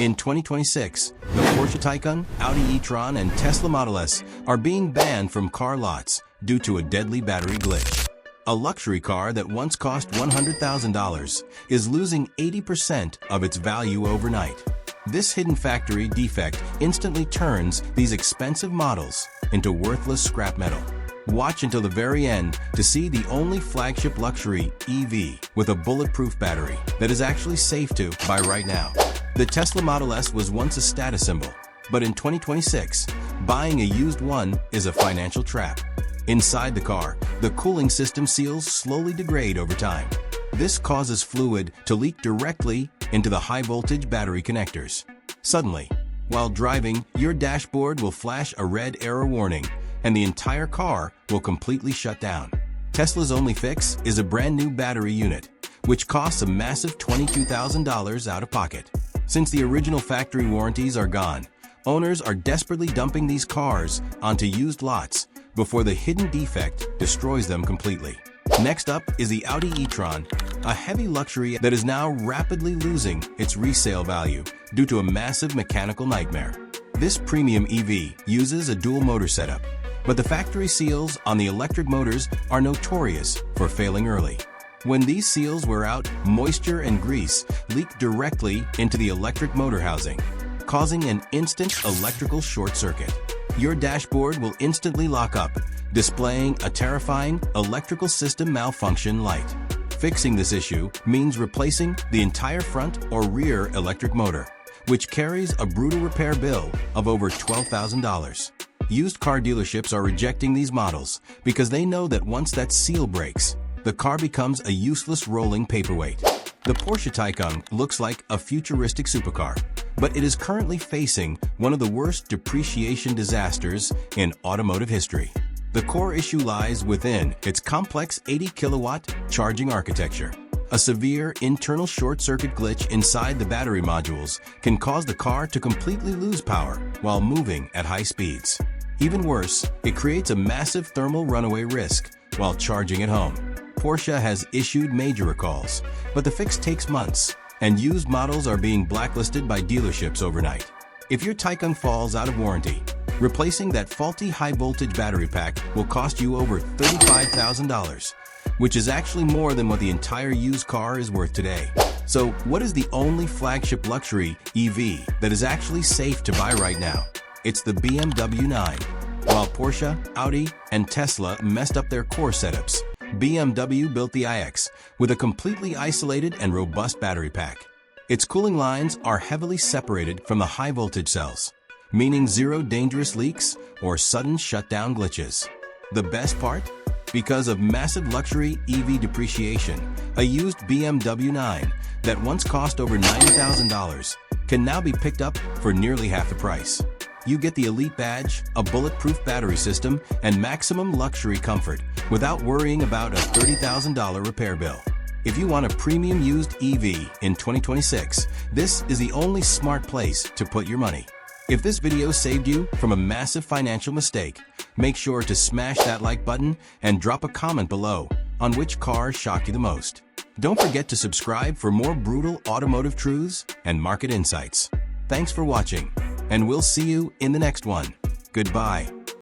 In 2026, the Porsche Taycan, Audi e-tron, and Tesla Model S are being banned from car lots due to a deadly battery glitch. A luxury car that once cost $100,000 is losing 80% of its value overnight. This hidden factory defect instantly turns these expensive models into worthless scrap metal. Watch until the very end to see the only flagship luxury EV with a bulletproof battery that is actually safe to buy right now. The Tesla Model S was once a status symbol, but in 2026, buying a used one is a financial trap. Inside the car, the cooling system seals slowly degrade over time. This causes fluid to leak directly into the high-voltage battery connectors. Suddenly, while driving, your dashboard will flash a red error warning, and the entire car will completely shut down. Tesla's only fix is a brand new battery unit, which costs a massive $22,000 out of pocket. Since the original factory warranties are gone, owners are desperately dumping these cars onto used lots before the hidden defect destroys them completely. Next up is the Audi e-tron, a heavy luxury that is now rapidly losing its resale value due to a massive mechanical nightmare. This premium EV uses a dual motor setup, but the factory seals on the electric motors are notorious for failing early. When these seals wear out, moisture and grease leak directly into the electric motor housing, causing an instant electrical short circuit. Your dashboard will instantly lock up, displaying a terrifying electrical system malfunction light. Fixing this issue means replacing the entire front or rear electric motor, which carries a brutal repair bill of over $12,000. Used car dealerships are rejecting these models because they know that once that seal breaks, the car becomes a useless rolling paperweight. The Porsche Taycan looks like a futuristic supercar, but it is currently facing one of the worst depreciation disasters in automotive history. The core issue lies within its complex 80-kilowatt charging architecture. A severe internal short-circuit glitch inside the battery modules can cause the car to completely lose power while moving at high speeds. Even worse, it creates a massive thermal runaway risk while charging at home. Porsche has issued major recalls, but the fix takes months, and used models are being blacklisted by dealerships overnight. If your Taycan falls out of warranty, replacing that faulty high-voltage battery pack will cost you over $35,000, which is actually more than what the entire used car is worth today. So, what is the only flagship luxury EV that is actually safe to buy right now? It's the BMW 9. While Porsche, Audi, and Tesla messed up their core setups, BMW built the iX with a completely isolated and robust battery pack. Its cooling lines are heavily separated from the high-voltage cells, meaning zero dangerous leaks or sudden shutdown glitches. The best part? Because of massive luxury EV depreciation, a used BMW 9 that once cost over $90,000 can now be picked up for nearly half the price. You get the elite badge, a bulletproof battery system, and maximum luxury comfort without worrying about a $30,000 repair bill. If you want a premium used EV in 2026, this is the only smart place to put your money. If this video saved you from a massive financial mistake, make sure to smash that like button and drop a comment below on which car shocked you the most. Don't forget to subscribe for more brutal automotive truths and market insights. Thanks for watching, and we'll see you in the next one. Goodbye.